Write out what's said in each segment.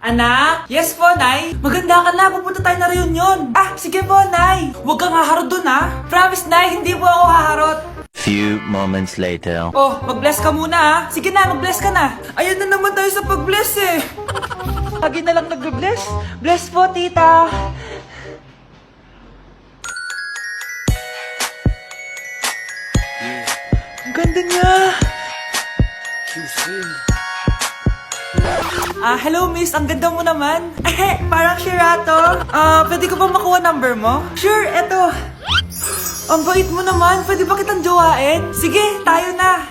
Anak? Yes po, Nay. Maganda ka na, pupunta tayo na reunion. Ah, sige po, Nay. Huwag kang haharot dun, ha? Promise, Nay, hindi po ako haharot. Few moments later. Oh, mag-bless ka muna, ha? Sige na, mag-bless ka na. Ayan na naman tayo sa pag-bless, eh. Lagi na lang nag-bless. Bless po, tita. Ang ganda niya. Hello miss, ang ganda mo naman. Parang Shirato. Pwede ko ba makuha number mo? Sure, eto. Ang bait mo naman, pwede ba kitang jowain? Sige, tayo na.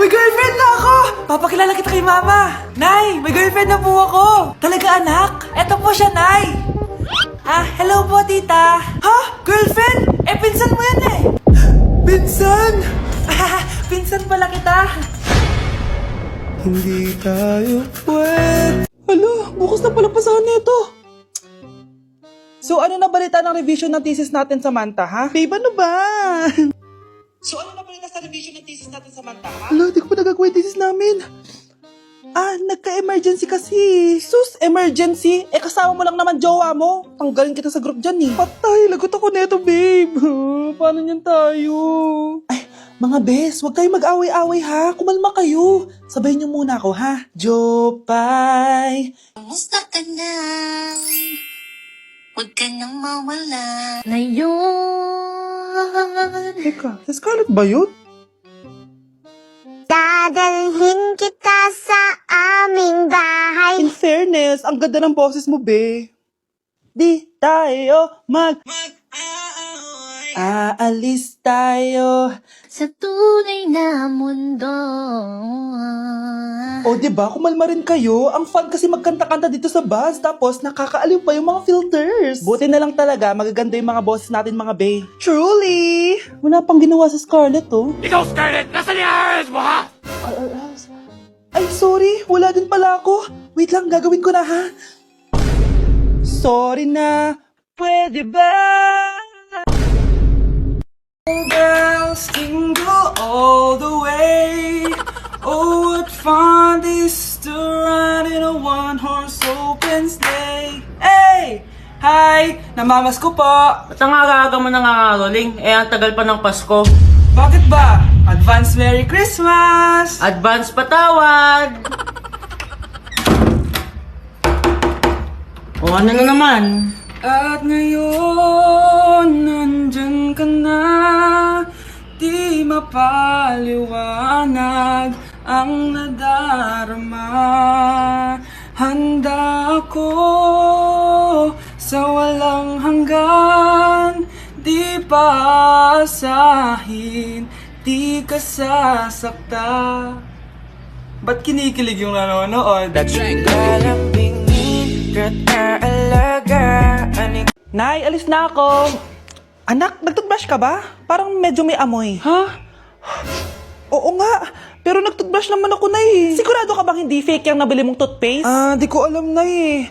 May girlfriend na ako! Papakilala kita kay mama. Nay, may girlfriend na po ako. Talaga anak? Eto po siya, Nay. Hello po tita. Ha? Girlfriend? Pinsan mo yan eh. Pinsan? Pinsan pala kita. Hindi tayo pwede. Hala, bukas na pala pasahan nito. So ano na balita ng revision ng thesis natin, Samantha, ha? Babe, ano ba? So ano na balita sa revision ng thesis natin, Samantha, ha? Hala, di ko pa nagagawa yung thesis namin. Nagka-emergency kasi. Sus, emergency? Kasama mo lang naman jowa mo. Tanggalin kita sa group dyan eh. Patay, lagot ako neto, babe. Paano niyan tayo? Mga bes, huwag tayo mag-away-away ha. Kumalma kayo. Sabayin niyo muna ako ha. Jopay. Kumusta ka na? Huwag ka nang mawala. Ngayon. Teka, si Scarlett ba yun? Dadalhin kita sa aming bahay. In fairness, ang ganda ng boses mo, be. Di tayo aalis tayo. Sa tunay na mundo. O, diba? Kumalma rin kayo. Ang fun kasi magkanta-kanta dito sa bus. Tapos, nakakaaliw pa yung mga filters. Buti na lang talaga, magaganda yung mga boses natin, mga bae. Truly! Wala pang ginawa sa Scarlett, oh. Ikaw, Scarlett! Nasaan yung RS mo, ha? Ay, sorry. Wala din pala ako. Wait lang, gagawin ko na, ha? Sorry na. Pwede ba? Bells jingle all the way. Oh, what fun it is to ride in a one-horse open sleigh. Hey! Hi! Namamas ko po. Ba't ang aga-aga mo nangangaroling? Ang tagal pa ng Pasko. Bakit ba? Advance Merry Christmas! Advance patawad! O ano na naman? At ngayon, nandyan ka na. Di mapaliwanag ang nadarama. Handa ako sa walang hanggan. Di paasahin, di ka sasakta. Ba't kinikilig yung nanonood? Nay, alis na ako. Anak, nagtoothbrush ka ba? Parang medyo may amoy. Ha? Oo nga. Pero nagtoothbrush naman ako, Nay. Sigurado ka bang hindi fake yung nabili mong toothpaste? Di ko alam, Nay.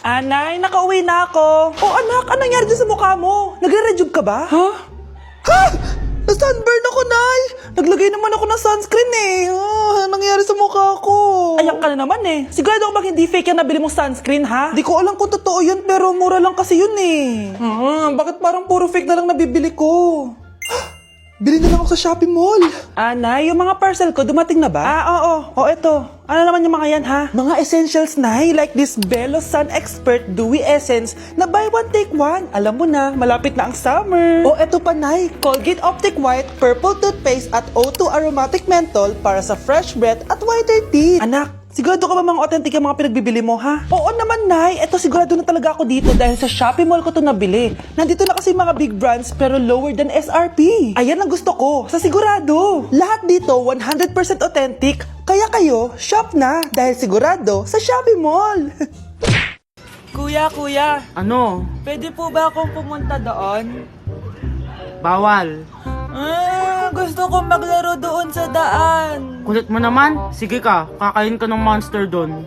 Nay, nakauwi na ako. Oh, anak, anong nangyari dyan sa mukha mo? Nagre-rejuve ka ba? Ha? Ha? Na-sunburn ako, Nay! Naglagay naman ako ng sunscreen eh. Anong nangyari sa mukha ko? Ayan ka na naman eh. Sigurado ko bang hindi fake yung nabili mong sunscreen, ha? Di ko alam kung totoo yun, pero mura lang kasi yun eh. Bakit parang puro fake na lang nabibili ko? Bili na lang ako sa Shopee Mall. Nay, yung mga parcel ko, dumating na ba? Oo. O, eto. Ano naman yung mga yan, ha? Mga essentials, Nay, like this Bello Sun Expert Dewy Essence na buy one, take one. Alam mo na, malapit na ang summer. O, eto pa, Nay, Colgate Optic White Purple Toothpaste at O2 Aromatic Menthol para sa fresh breath at whiter teeth. Anak, sigurado ka ba mga authentic yung mga pinagbibili mo, ha? Oo naman, Nay. Eto, sigurado na talaga ako dito dahil sa Shopee Mall ko to nabili. Nandito na kasi mga big brands pero lower than SRP. Ayan ang gusto ko, sa sigurado. Lahat dito 100% authentic. Kaya kayo, shop na dahil sigurado sa Shopee Mall. Kuya, Ano? pwede po ba akong pumunta doon? Bawal. Gusto kong maglaro doon sa daan. Kulit mo naman? Sige ka, kakain ka ng monster doon.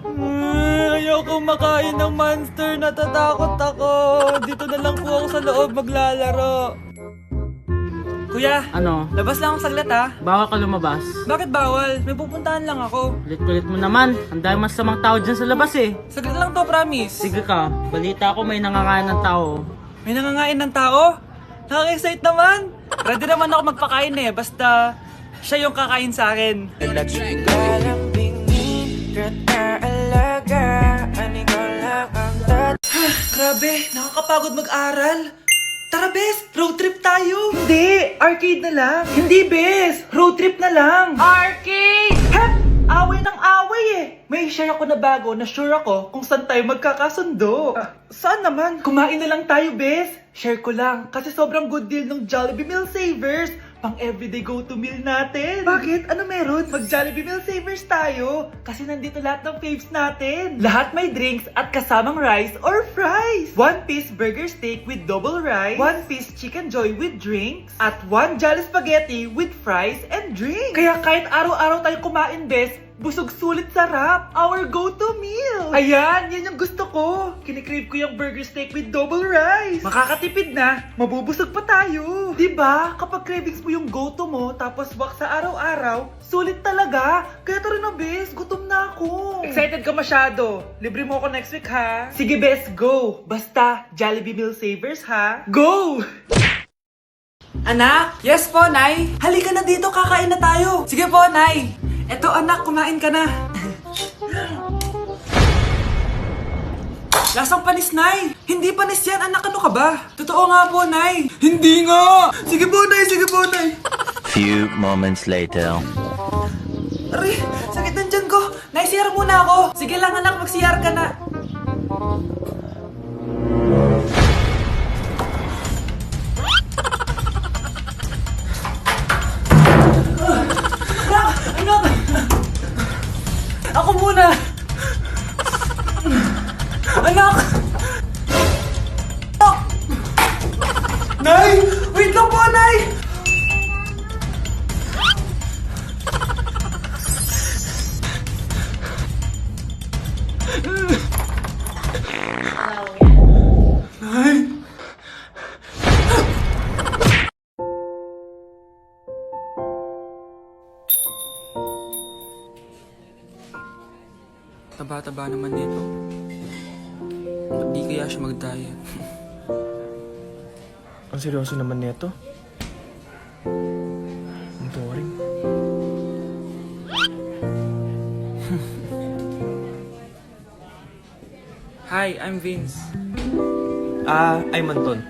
Ayoko makain ng monster, natatakot ako. Dito na lang po ako sa loob maglalaro. Kuya, Ano? labas lang ako saglit ha. Bawal ka lumabas. Bakit bawal? May pupuntahan lang ako. Kulit-kulit mo naman. Ang dami masamang tao dyan sa labas eh. Saglit lang to, promise. Sige ka, balita ko may nangangain ng tao. May nangangain ng tao? Nakaka-excite naman. Ready naman ako magpakain eh. Basta siya yung kakain sa akin. Grabe, nakakapagod mag-aral. Tara, Bes, road trip tayo. Hindi, arcade na lang. Hindi, Bes, road trip na lang. Arcade! Hep! Away ng away eh. May share ako na bago na sure ako kung saan tayo magkakasundo. Saan naman? Kumain na lang tayo, Bes. Share ko lang kasi sobrang good deal ng Jollibee Meal Savers. Pang everyday go-to meal natin. Bakit? Ano meron? Mag Jollibee Meal Savers tayo. Kasi nandito lahat ng faves natin. Lahat may drinks at kasamang rice or fries. 1-piece burger steak with double rice. 1-piece chicken joy with drinks. At 1 Jolly Spaghetti with fries and drinks. Kaya kahit araw-araw tayo kumain, Bes, busog sulit sarap. Our go-to meal. Ayan, yan yung gusto ko. Kinikrave ko yung burger steak with double rice. Makakatipid na, mabubusog pa tayo. Diba? Kapag cravings mo yung go-to mo, tapos wak sa araw-araw, sulit talaga. Kaya tara na, Bes. Gutom na ako. Excited ka masyado. Libre mo ako next week, ha? Sige, Bes, go. Basta, Jollibee Meal Savers, ha? Go! Anak? Yes po, Nay. Halika na dito, kakain na tayo. Sige po, Nay. Eto anak, kumain ka na. Lasang panis, Nay. Hindi panis yan, anak. Ano ka ba? Totoo nga po, Nay. Hindi nga. Sige po, Nay. Sige po, Nay. Few moments later. Aray, sakit ng tiyan ko. Nay, CR muna ako. Sige lang, anak. Mag-CR ka na. Anak! Ako muna! Anak! Anak! Nay! Wait lang po, Nay! Nay! Taba-taba naman nito. Ba't di kaya siya mag-diet? Ang seryoso naman nito. Ang boring. Hi, I'm Vince. I'm Anton.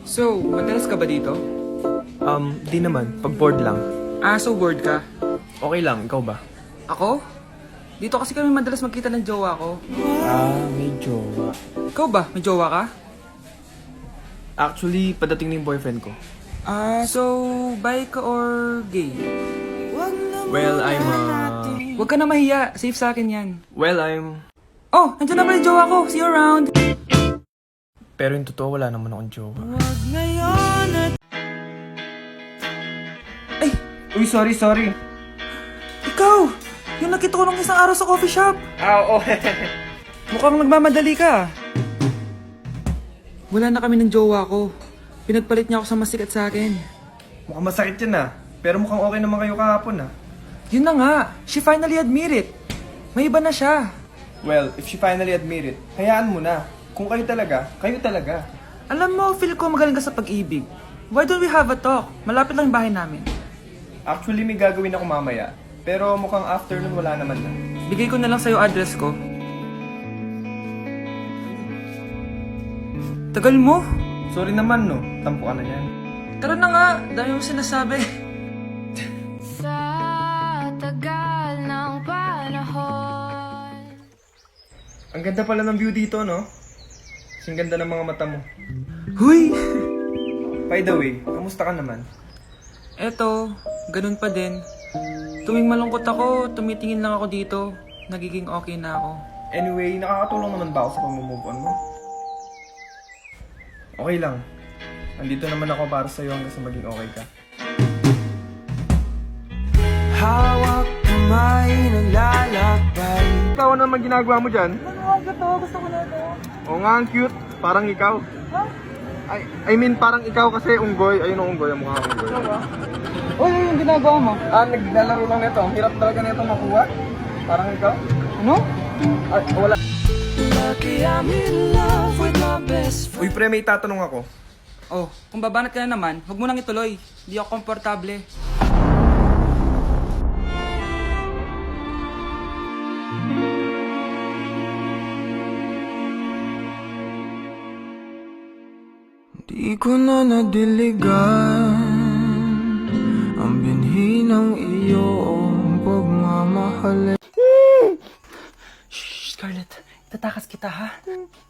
So, madalas ka ba dito? Di naman. Pag bored lang. So bored ka? Okay lang, ikaw ba? Ako? Dito kasi kami madalas magkita ng jowa ko. May jowa. Ikaw ba? May jowa ka? Actually, padating na yung boyfriend ko. So, bi ka or gay? Well, Huwag ka na mahiya. Safe sa akin yan. Oh, nandiyan na pala yung jowa ko. See you around. Pero yung totoo, wala naman akong jowa. Ay, Uy, sorry. ikaw! Yung nakita ko nung isang araw sa coffee shop. Oo. Mukhang nagmamadali ka. Wala na kami ng jowa ko. Pinagpalit niya ako sa masikat sa akin. Mukhang masakit yan Pero mukhang okay naman kayo kahapon Yun na nga. She finally admit it. May iba na siya. Well, if she finally admit it, hayaan mo na. Kung kayo talaga, kayo talaga. Alam mo, feel ko magaling ka sa pag-ibig. Why don't we have a talk? Malapit lang yung bahay namin. Actually, may gagawin ako mamaya. Pero mukhang afternoon wala naman na. Bigay ko na lang sa'yo address ko. Tagal mo. Sorry naman, no? Tampo ka na yan. Tara na nga. Dami mo sinasabi. Sa tagal ng panahon. Ang ganda pala ng view dito, no? Kasing ganda ng mga mata mo. Huy! By the way, kamusta ka naman? Eto, ganun pa din. Tuwing malungkot ako, tumitingin lang ako dito. Nagiging okay na ako. Anyway, nakakatulong naman ba ako sa pag-move on mo? Okay lang. Andito naman ako para sa'yo hanggang sa maging okay ka. Hawak kamay nalalakbay. Ikaw ano naman ginagawa mo dyan? Ano nga to? Gusto ko na to. Oo nga, ang cute. Parang ikaw. Ha? I mean, parang ikaw kasi unggoy. Ayun ang unggoy, ang mukha ng unggoy. Uy, yung ginagawa mo? Naglalaro lang nito. Ang hirap talaga nito makuha. Parang ikaw. Ano? Wala. Uy, pre, may tatanong ako. Oh, kung babanat ka na naman, huwag mo nang ituloy. Hindi ako komportable. Di ko na nadiligan ang binhi ng iyong pagmamahal. Shh, Scarlett. Tatakas kita, ha?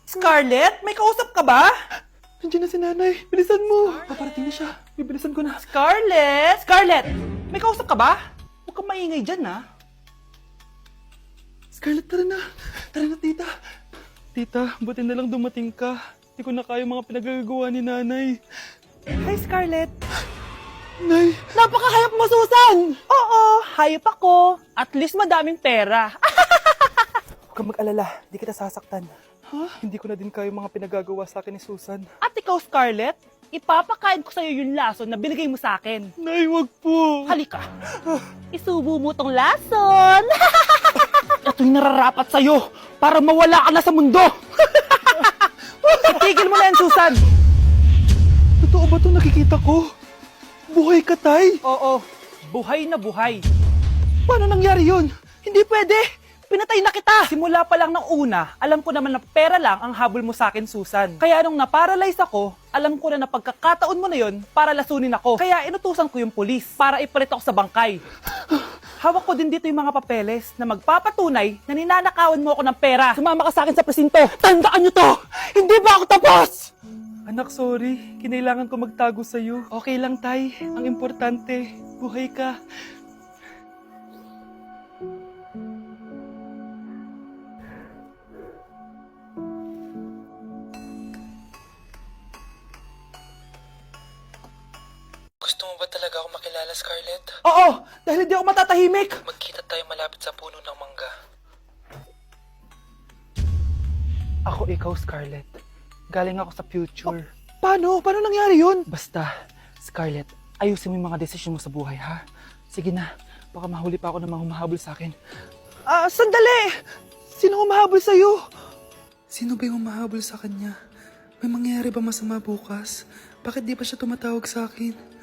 Scarlett? May kausap ka ba? Nandiyan na si nanay. Bilisan mo. Paparating na siya. Bibilisan ko na. Scarlett! Scarlett! May kausap ka ba? Huwag kang maingay dyan, ha? Scarlett, tara na. Tara na, tita. Tita, buti na lang dumating ka. Hindi ko na kaya mga pinagagawa ni nanay. Hi, Scarlett. Nay. Napakahayap mo, Susan! Oo, hayop ako. At least madaming pera. Huwag kang mag-alala, di kita sasaktan. Ha? Hindi ko na din kayo mga pinagagawa sa akin ni Susan. At ikaw, Scarlett, ipapakain ko sa'yo yung lason na binigay mo sa akin. Nay, wag po. Halika. Isubo mo tong lason. Ito'y nararapat sa'yo para mawala ka na sa mundo. Itigil mo na yan, Susan. Totoo ba ito nakikita ko? Buhay ka, Tay? Oo, buhay na buhay. Paano nangyari yun? Hindi pwede. Pinatay na kita! Simula pa lang ng una, alam ko naman na pera lang ang habol mo sa akin, Susan. Kaya nung naparalyze ako, alam ko na pagkakataon mo na yon para lasunin ako. Kaya inutusan ko yung pulis para ipalit ako sa bangkay. Hawak ko din dito yung mga papeles na magpapatunay na ninanakawan mo ako ng pera. Sumama ka sa akin sa presinto. Tandaan nyo to! Hindi ba ako tapos? Anak, sorry. Kinailangan ko magtago sa'yo. Okay lang, Tay. Ang importante, buhay ka. Gusto mo ba talaga ako makilala, Scarlett? Oo! Dahil hindi ako matatahimik! Magkita tayo malapit sa puno ng mangga. Ako ikaw, Scarlett. Galing ako sa future. Paano? Paano nangyari yun? Basta, Scarlett, ayusin mo yung mga desisyon mo sa buhay, ha? Sige na, baka mahuli pa ako ng mga humahabol sa akin. Sandali! Sino humahabol sa'yo? Sino ba yung mahabol sa kanya? May mangyayari ba masama bukas? Bakit di pa siya tumatawag sa akin?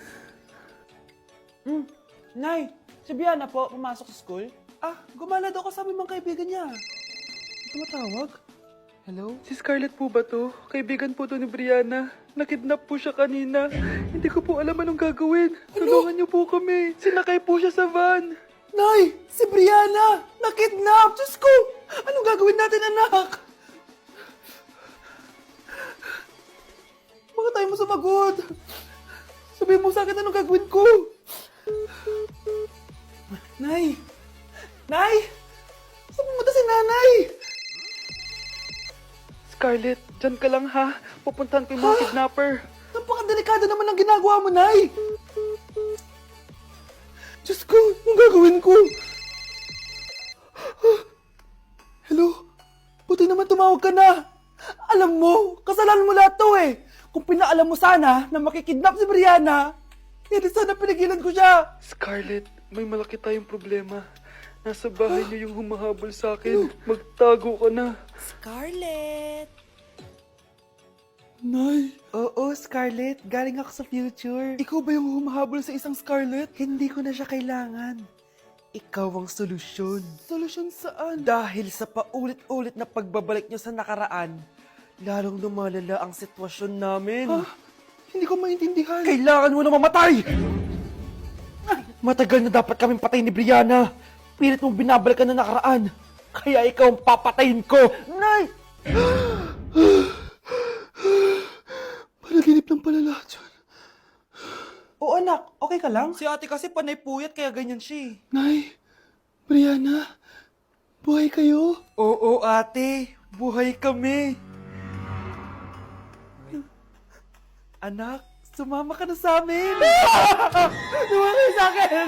Nay, si Biana po, pumasok sa school. Gumala daw kasama yung mga kaibigan niya. Tumatawag? Hello? Si Scarlett po ba to? Kaibigan po to ni Brianna. Nakidnap po siya kanina. Hindi ko po alam anong gagawin. Tulungan niyo po kami. Sinakay po siya sa van. Nay! Si Brianna! Nakidnap! Diyos ko! Anong gagawin natin, anak? Bakit tayo mo sumagot? Sabihin mo sa akin anong gagawin ko. Nay! Nay! Saan pumunta si nanay? Scarlett, dyan ka lang ha. Pupuntahan ko yung mga kidnapper. Napakadelikado naman ang ginagawa mo, Nay! Diyos ko, anong gagawin ko? Hello? Buti naman tumawag ka na. Alam mo, kasalanan mo lahat to eh. Kung pinaalam mo sana na makikidnap si Brianna, hindi sana pinigilan ko siya. Scarlett, may malaki tayong problema. Nasa bahay niyo yung humahabol sa akin. Magtago ka na. Scarlett! Nay! Oo, Scarlett. Galing ako sa future. Ikaw ba yung humahabol sa isang Scarlett? Hindi ko na siya kailangan. Ikaw ang solusyon. Solusyon saan? Dahil sa paulit-ulit na pagbabalik niyo sa nakaraan, lalong lumalala ang sitwasyon namin. Hindi ko maintindihan. Kailangan mo na mamatay! Matagal na dapat kaming patay ni Brianna. Pilit mong binabalikan na nakaraan. Kaya ikaw ang papatayin ko. Nay! Panaginip lang pala lahat yun. Oo anak, okay ka lang? Si ate kasi panay puyat kaya ganyan siya eh. Nay, Brianna, buhay kayo? Oo ate, buhay kami. Anak, sumama ka na sa amin. Sumama ka sa akin.